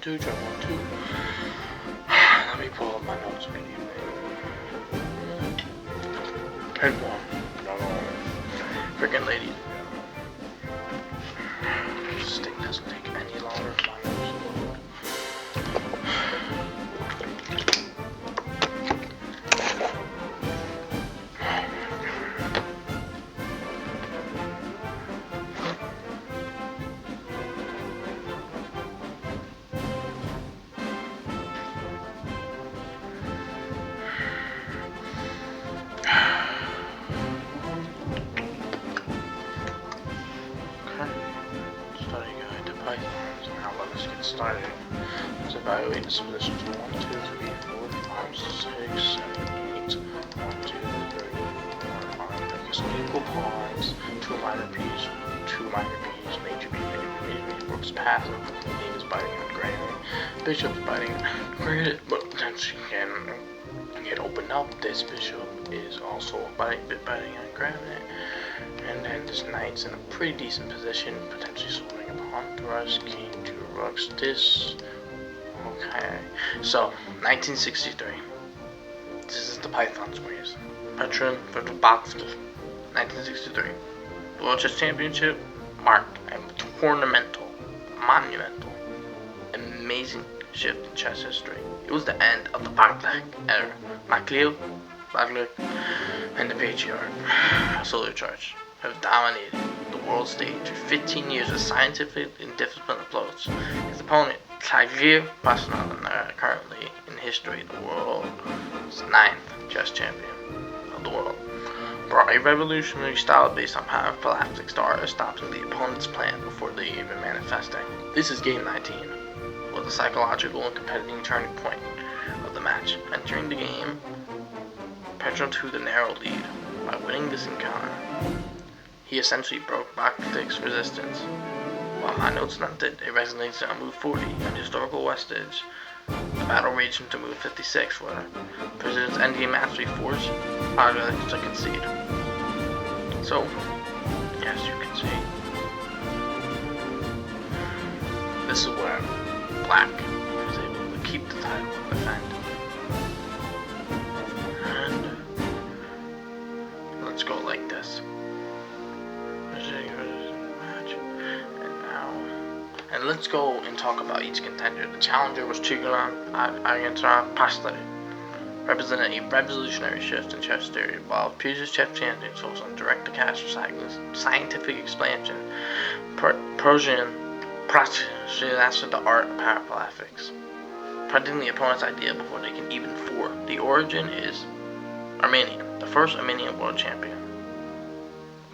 2, check 1, 2. Let me pull up my notes immediately. Head 1. Freaking ladies. This thing doesn't take any longer for my notes to load. Started. Let's evaluate this positions 1, 2, 3, 4, 5, 6, 7, 8. 1, 2, 3, 4, 5. Make some equal pawns. 2 minor P's, 2 minor B's, major B, major B. Rook's passive. King is biting on granite. Bishop's biting on granite. But potentially can get opened up. This bishop is also biting on granite. And then this knight's in a pretty decent position, potentially soloing a pawn thrust, king, 2 rooks, this. Okay. So, 1963. This is the Python squeeze. Petrosian versus Botvinnik. 1963. The World Chess Championship marked a monumental, amazing shift in chess history. It was the end of the Patriarch era. Mikhail Botvinnik and the Patriarch of Soviet Chess have dominated the world stage for 15 years of scientific and disciplined approach. His opponent, Mikhail Botvinnik, currently in history the world's 9th chess champion of the world, brought a revolutionary style based on prophylaxtic start, stopping the opponent's plan before they even manifesting. This is game 19, was the psychological and competitive turning point of the match. Entering the game, Petrosian took the narrow lead. By winning this encounter, he essentially broke Botvinnik's resistance. While my notes noted a resonance on move 40 and historical Westage, the battle raged into move 56, where President's endgame mastery forced Botvinnik to concede. So, as you can see, this is where Black was able to keep the title and defend. And let's go like this. And let's go and talk about each contender. The challenger was Tigran representing a revolutionary shift in chess theory, while previous chess champions focused on direct-to-cash scientific expansion. Petrosian mastered the art of prophylaxis, preventing the opponent's idea before they can even fork. The origin is Armenian, the first Armenian world champion.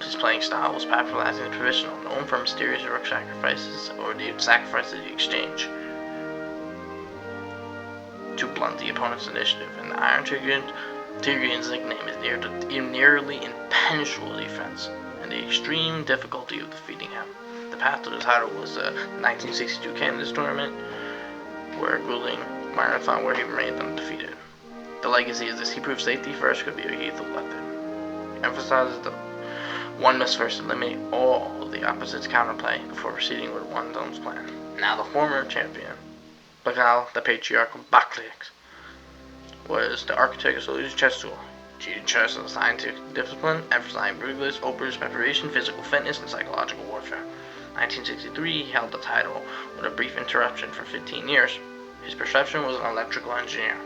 His playing style was patronizing and traditional, known for mysterious rook sacrifices or the sacrifices you exchange to blunt the opponent's initiative. And the Iron Tigran's nickname is nearly impenetrable defense and the extreme difficulty of defeating him. The path to the title was the 1962 Canada's tournament, where grueling marathon where he remained undefeated. The legacy is this: he proved safety first could be a lethal weapon. Emphasizes the one must first eliminate all of the opposite's counterplay before proceeding with one's own plan. Now the former champion, Mikhail the Patriarch of Soviet, was the architect of Soviet chess tool. Treated chess as a scientific discipline, emphasizing rigorous, open preparation, physical fitness, and psychological warfare. 1963, he held the title with a brief interruption for 15 years. His profession was an electrical engineer.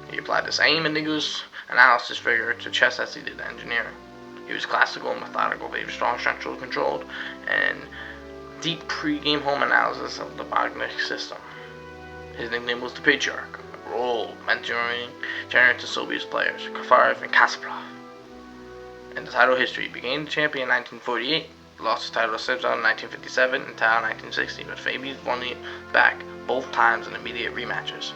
He applied the same meticulous analysis rigor to chess as he did to engineering. He was classical and methodical, very strong, centrally controlled, and deep pre-game home analysis of the Botvinnik system. His nickname was the Patriarch, a role mentoring to Soviet players, Kafarov and Kasparov. In the title history, he became the champion in 1948, lost his title to Sibzon in 1957 and Tao in 1960, but Fabius won it back both times in immediate rematches.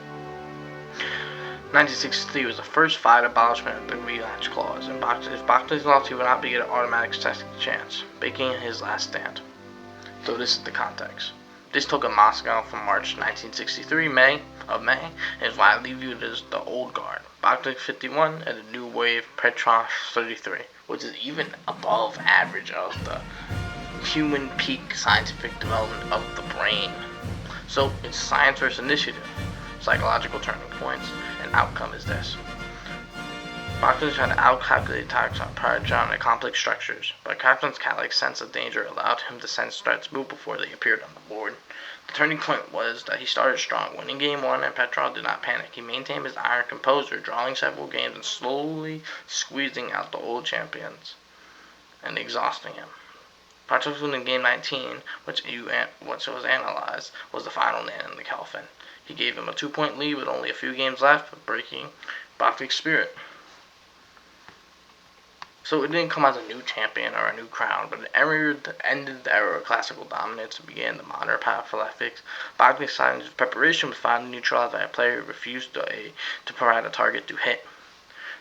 1963 was the first fight abolishment of the rematch clause, and if Botvinnik lost, he would not be given an automatic second chance, making his last stand. So this is the context. This took in Moscow from March 1963, May, and is widely viewed as the old guard, Botvinnik 51, and the new wave Petrosian 33, which is even above average of the human peak scientific development of the brain. So it's science versus initiative, psychological turning points, and outcome is this. Botvinnik tried to out-calculate attacks on Petrosian and complex structures, but Captain's cat-like sense of danger allowed him to sense threats move before they appeared on the board. The turning point was that he started strong, winning game 1, and Petrov did not panic. He maintained his iron composure, drawing several games and slowly squeezing out the old champions and exhausting him. Petrov's win in game 19, which was analyzed, was the final nail in the coffin. He gave him a 2-point lead with only a few games left, breaking Botvinnik's spirit. So it didn't come as a new champion or a new crown, but it ended the era of classical dominance and began the modern prophylactics. Botvinnik's signs of preparation was finally neutralized by a player who refused to provide a target to hit.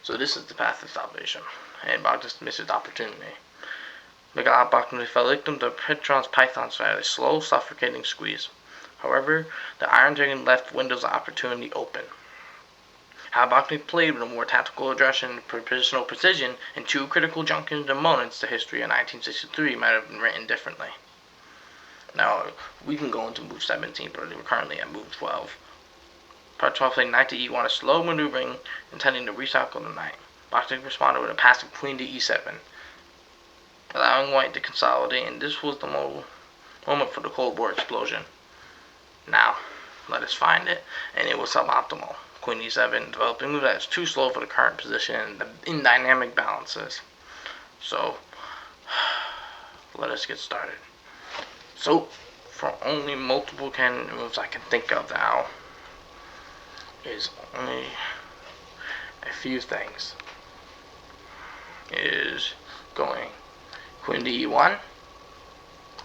So this is the path to salvation, and Botvinnik missed his opportunity. Mikhail Botvinnik fell victim to Petrosian's Python strategy, slow, suffocating squeeze. However, the Iron Dragon left windows of opportunity open. How Botvinnik played with a more tactical aggression and positional precision in 2 critical junctions and moments, the history of 1963 might have been written differently. Now, we can go into move 17, but we're currently at move 12. Petrov played knight to e1, a slow maneuvering, intending to recycle the knight. Botvinnik responded with a passive queen to e7, allowing white to consolidate, and this was the moment for the Cold War explosion. Now, let us find it, and it was suboptimal. Queen e7, developing move that is too slow for the current position and the in dynamic balances. So, let us get started. So, for only multiple candidate moves I can think of now, is only a few things. Is going queen to e1,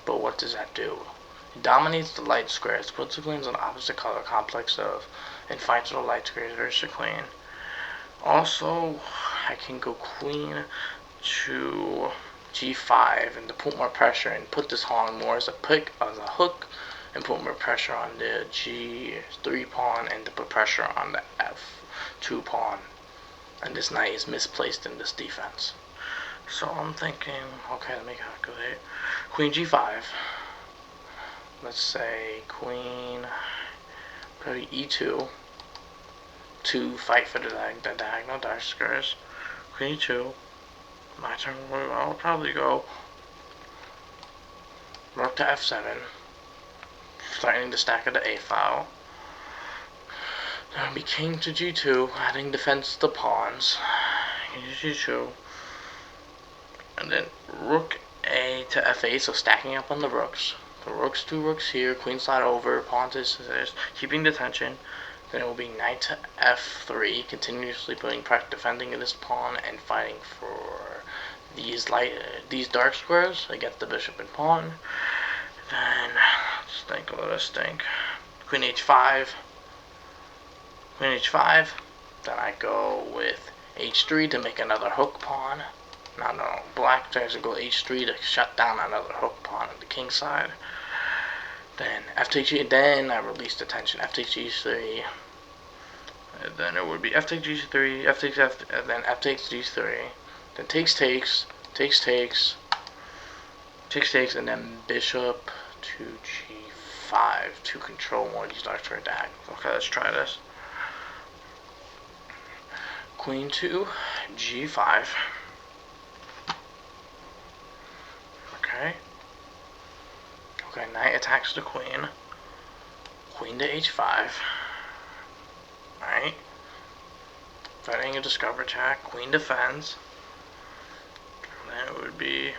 but what does that do? It dominates the light squares, puts the queens on the opposite color complex of, and fights with the light squares versus the queen. Also, I can go queen to g5 and to put more pressure and put this pawn more as a hook, and put more pressure on the g3 pawn and to put pressure on the f2 pawn. And this knight is misplaced in this defense. So I'm thinking, okay, let me calculate. Queen g5. Let's say queen, probably e2, to fight for the diagonal dark squares. Queen e2. My turn. I'll probably go rook to f7, starting the stack of the a file. Then it'll be king to g2, adding defense to the pawns. King to g2. And then rook a to f8, so stacking up on the rooks. The 2 rooks here, queen slide over, pawn to scissors, keeping the tension. Then it will be knight to f3, continuously defending this pawn and fighting for these dark squares against the bishop and pawn. Then let us think. Queen h5. Queen h5. Then I go with h3 to make another hook pawn. No, black tries to go h3 to shut down another hook pawn on the king side. Then f takes g, then I release the tension. F takes g3. And then it would be f takes g3, f takes f, and then f takes g3. Then takes, and then bishop to g5 to control one of these dark square diagonals. Okay, let's try this. Queen to g5. Okay. Okay, knight attacks the queen. Queen to h5. Alright. Fighting a discover attack. Queen defends. And then it would be...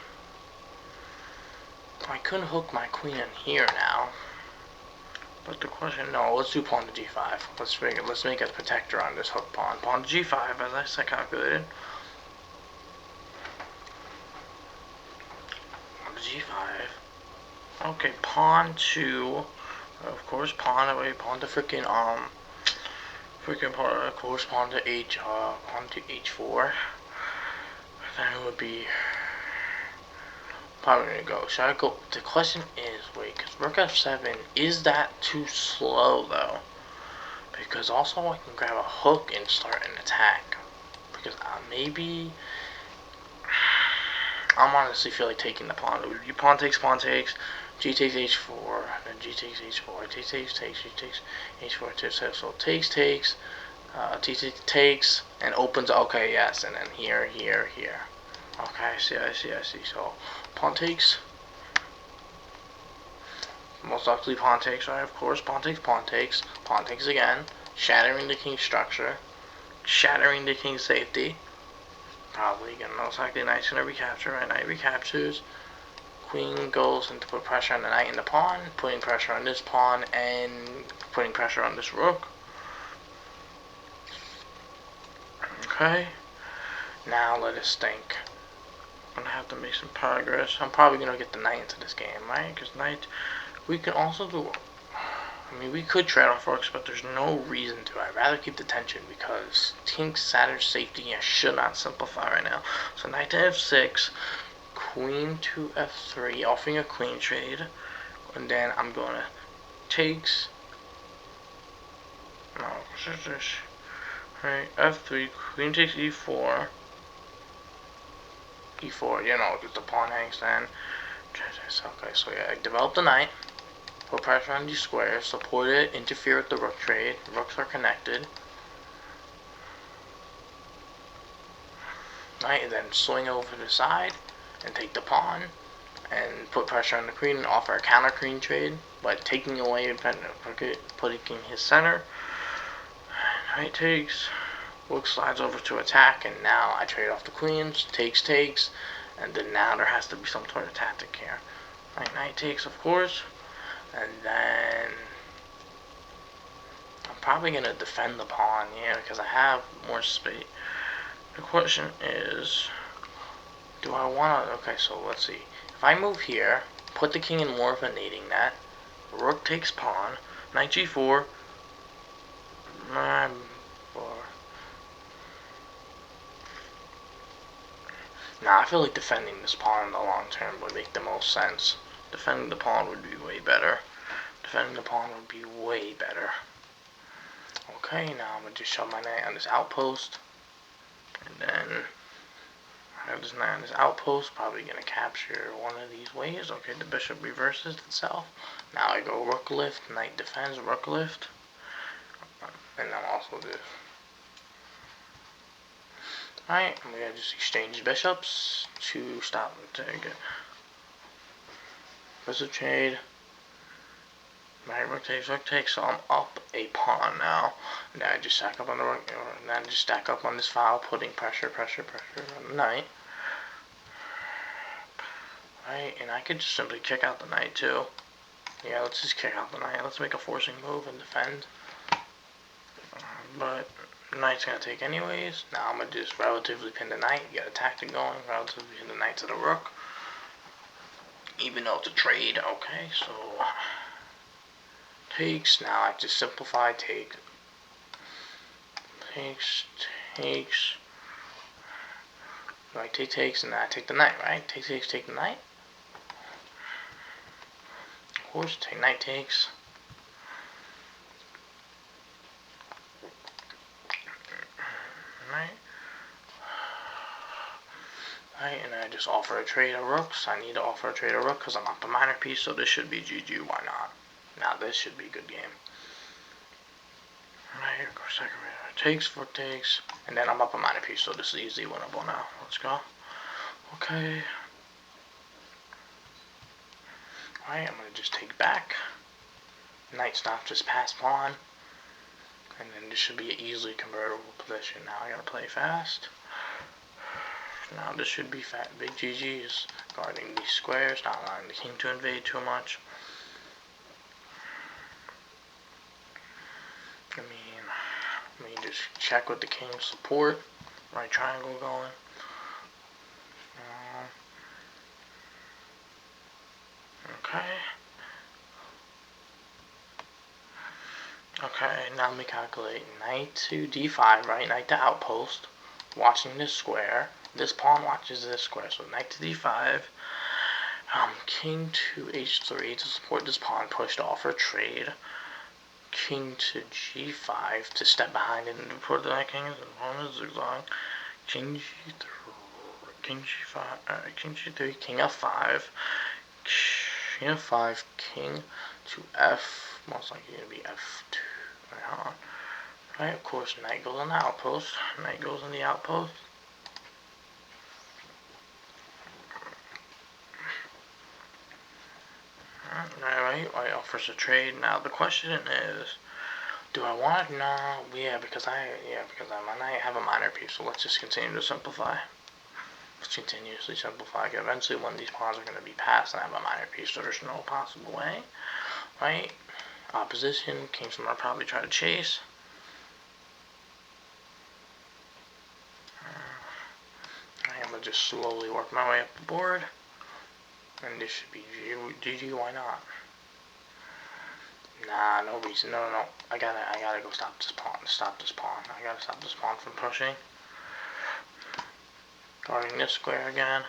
I couldn't hook my queen in here now. But the question... No, let's do pawn to g5. Let's make a protector on this hook pawn. Pawn to g5, as I calculated. Pawn to g5. Okay, pawn to, of course, pawn to freaking of course, pawn to h4. Then it would be probably gonna go. Should I go? The question is, wait, because rook f7, is that too slow though? Because also I can grab a hook and start an attack. Because maybe I'm honestly feel like taking the pawn. Pawn takes, G takes h4, then G takes h4, T takes, G takes h4, so takes, T takes, and opens, okay, yes, and then here. Okay, I see. So, pawn takes. Most likely pawn takes, right? Of course, pawn takes again, shattering the king's structure, shattering the king's safety. Probably gonna most likely knight's gonna recapture, right? Knight recaptures. Queen goes in to put pressure on the knight and the pawn, putting pressure on this pawn and putting pressure on this rook. Okay. Now let us think. I'm gonna have to make some progress. I'm probably gonna get the knight into this game, right? Because knight, we can also do. I mean, we could trade off rooks, but there's no reason to. I'd rather keep the tension because king Saturn's safety. I should not simplify right now. So knight to f6, queen to f3, offering a queen trade, and then I'm gonna takes. No, what is this? Right, f3, queen takes e4. E4, you know, just the pawn hangs then. Okay, so yeah, I developed the knight, put pressure on these squares, support it, interfere with the rook trade. The rooks are connected. Right, and then swing over to the side and take the pawn and put pressure on the queen and offer a counter queen trade, but taking away putting his center. Knight takes. Rook slides over to attack, and now I trade off the queens. Takes, and then now there has to be some sort of tactic here. Right, knight takes, of course, and then I'm probably gonna defend the pawn, yeah, because I have more space. The question is, do I want to? Okay, so let's see. If I move here, put the king in more of a nading net. Rook takes pawn. Knight g4. Now, I feel like defending this pawn in the long term would make the most sense. Defending the pawn would be way better. Okay, now I'm going to just shove my knight on this outpost. And then I have this knight on this outpost. Probably going to capture one of these ways. Okay, the bishop reverses itself. Now I go rook lift, knight defends, rook lift. And then also this. Alright, I'm going to just exchange bishops to stop the target. Bishop trade. Right, rook takes, so I'm up a pawn now. Now I just stack up on the rook, and then just stack up on this file, putting pressure on the knight. Right, and I could just simply kick out the knight too. Yeah, let's just kick out the knight. Let's make a forcing move and defend. But the knight's gonna take anyways. Now I'm gonna just relatively pin the knight, get a tactic going, relatively pin the knight to the rook. Even though it's a trade, okay, so takes, now I have to simplify, takes, right, takes, and then I take the knight, right? Take the knight. Of course, take knight takes. Right, and I just offer a trade of rooks. I need to offer a trade of rook because I'm up a minor piece, so this should be GG, why not? Now this should be a good game. Right, second takes, rook takes, and then I'm up a minor piece, so this is easy winnable now. Let's go. Okay. Alright, I'm gonna just take back. Knight stops just past pawn. And then this should be an easily convertible position. Now I gotta play fast. Now this should be fat. Big GG is guarding these squares, not allowing the king to invade too much. Let me just check with the king's support. Right triangle going. Okay. Okay, now let me calculate. Knight to d5, right? Knight to outpost. Watching this square. This pawn watches this square, so knight to d5. King to h3 to support this pawn push to offer trade. King to g5 to step behind it and report that my king is on a zigzag. King g3, king g5, king g3, king f5. queen f5, king to f, most likely going to be f2. Right, of course, knight goes on the outpost. Knight goes on the outpost. Alright, white offers a trade. Now the question is, do I want to? No, because I might have a minor piece, so let's just continue to simplify. Let's continuously simplify. Eventually, one of these pawns are going to be passed, and I have a minor piece, so there's no possible way. Right? Opposition, king's gonna probably try to chase. I'm gonna just slowly work my way up the board, and this should be GG. Why not? Nah, no reason. No. I gotta go stop this pawn. I gotta stop this pawn from pushing. Guarding this square again.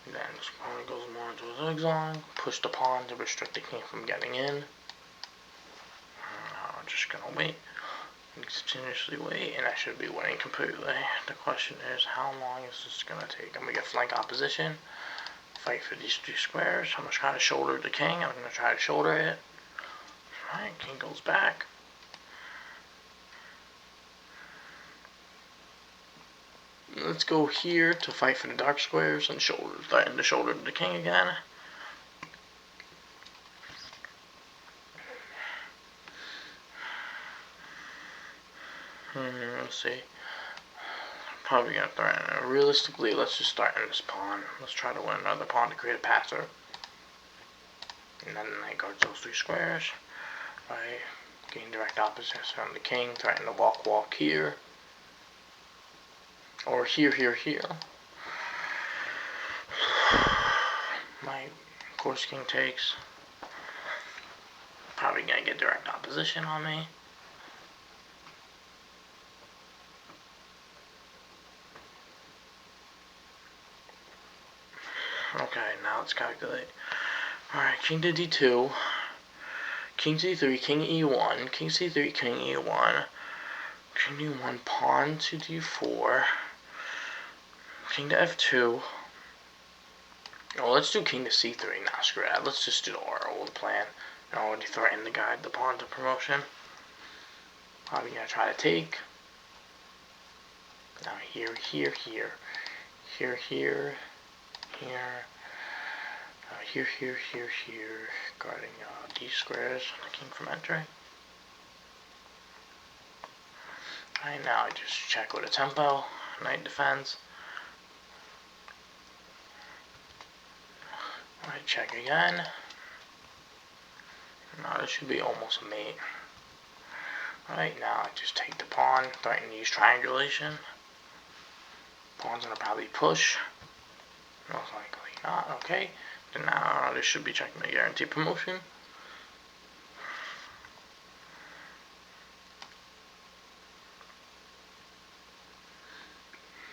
And then this pawn goes more into a zigzag. Push the pawn to restrict the king from getting in. I'm just gonna wait. Continuously wait, and I should be winning completely. The question is, how long is this gonna take? I'm gonna get flank opposition. Fight for these 2 squares. I'm gonna try to shoulder the king. I'm gonna try to shoulder it. Alright, king goes back. Let's go here to fight for the dark squares and threaten to shoulder the king again. Let's see. Probably gonna threaten it. Realistically, let's just start in this pawn. Let's try to win another pawn to create a passer. And then the knight guards those 3 squares. Right. Gain direct opposition from the king. Threaten to walk here. Or here. My course king takes. Probably gonna get direct opposition on me. Okay, now let's calculate. Alright, king to d2. King to d3, king e1. King c3, king e1. King d1, pawn to d4. King to f2. Oh, let's do king to c3 now. Screw that. Let's just do our old plan. I already threatened to guide the pawn to promotion. Probably gonna try to take. Now here. Here. Guarding these squares. The king from entering. Alright, now I just check with a tempo. Knight defends. Alright, check again. Now this should be almost a mate. Alright, now I just take the pawn. Threaten to use triangulation. Pawn's gonna probably push. Most likely not. Okay. And now this should be checking my guaranteed promotion.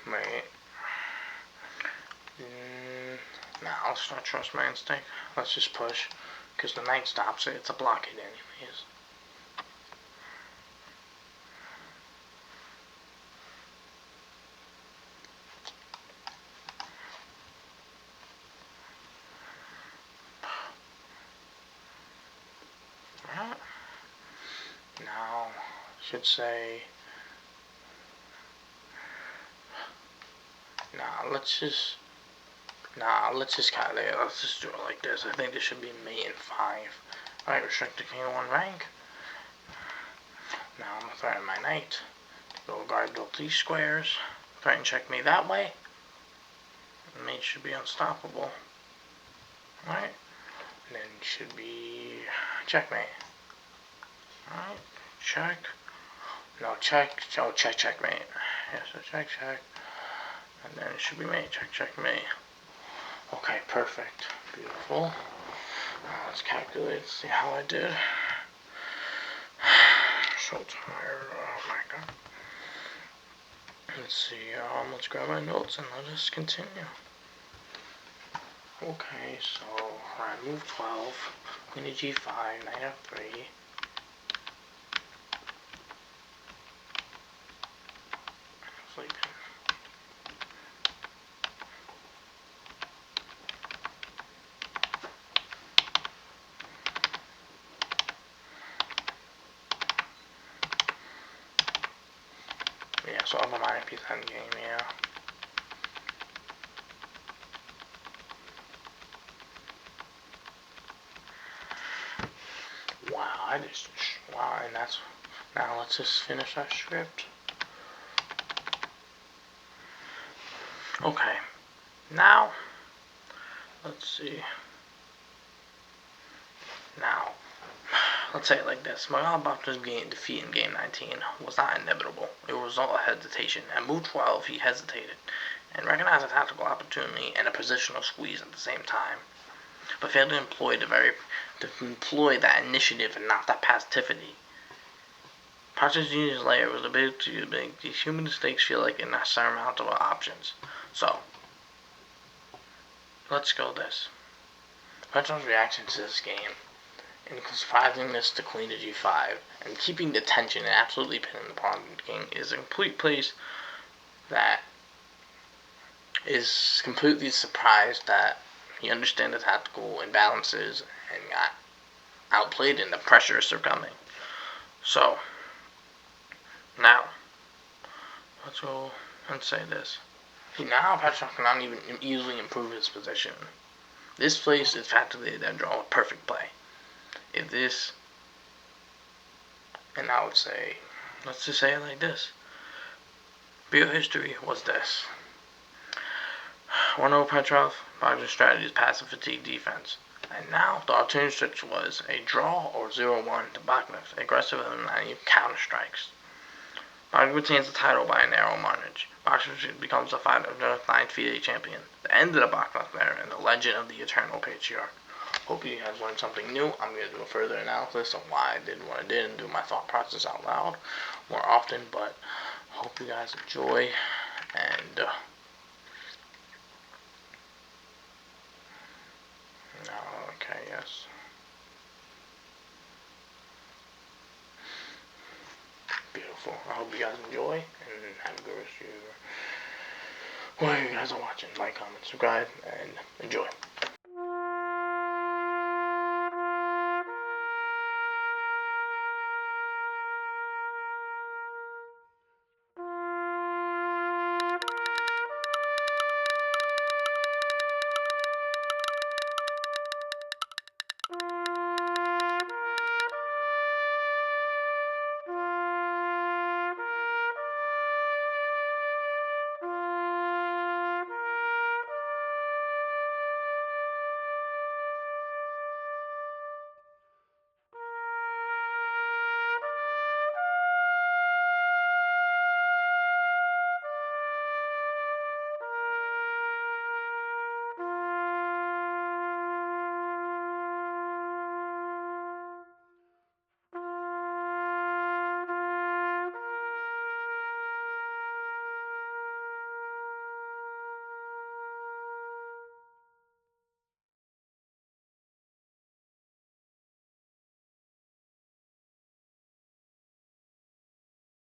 Wait. Now let's not trust my instinct. Let's just push. Because the knight stops it. It's a blockade anyways. Now, should say, let's just calculate. Let's just do it like this. I think this should be mate in 5. Alright, restrict the king 1 rank. Now I'm gonna threaten my knight to go guard these squares. Threaten checkmate that way. The mate should be unstoppable. Alright, and then should be checkmate. Alright, check. No, check. Oh, checkmate. Yeah, so check. And then it should be mate. Checkmate. Okay, perfect. Beautiful. Now let's calculate, see how I did. So tired. Oh my god. Let's see. Let's grab my notes and let us continue. Okay, so I move 12. Queen to g5. Knight f3. Sleeping. Yeah, so I'm a minor piece endgame, yeah. Wow, wow, and that's, now let's just finish our script. Okay, now, let's see. Now, let's say it like this. Mikhail Botvinnik's defeat in Game 19 was not inevitable. It was a result of hesitation. At move 12, he hesitated and recognized a tactical opportunity and a positional squeeze at the same time, but failed to employ that initiative and not that passivity. Patriarch's genius layer was ability to make these human mistakes feel like insurmountable options. So, let's go this. Petrosian's reaction to this game includes surprising this to queen to g5 and keeping the tension and absolutely pinning the pawn and king is a complete place that is completely surprised that he understands the tactical imbalances and got outplayed and the pressure is succumbing. So, now, let's go and say this. See, now Patriarch cannot even easily improve his position. This place is practically their draw a perfect play. If this, and I would say, let's just say it like this. Real history was this. 1-0 Petrov, Bogdan's strategy is passive fatigue defense. And now the alternative strategy was a draw or 0-1 to Bogdan's aggressive and naive counter strikes. Bogdan retains the title by a narrow margin. Bogdan becomes the 9th FIDE champion. The end of the Bogdan era and the legend of the eternal patriarch. Hope you guys learned something new. I'm going to do a further analysis of why I did what I did and do my thought process out loud more often, but hope you guys enjoy, and okay, yes. Beautiful. I hope you guys enjoy, and have a good rest of your, whatever you guys are watching. Like, comment, subscribe, and enjoy.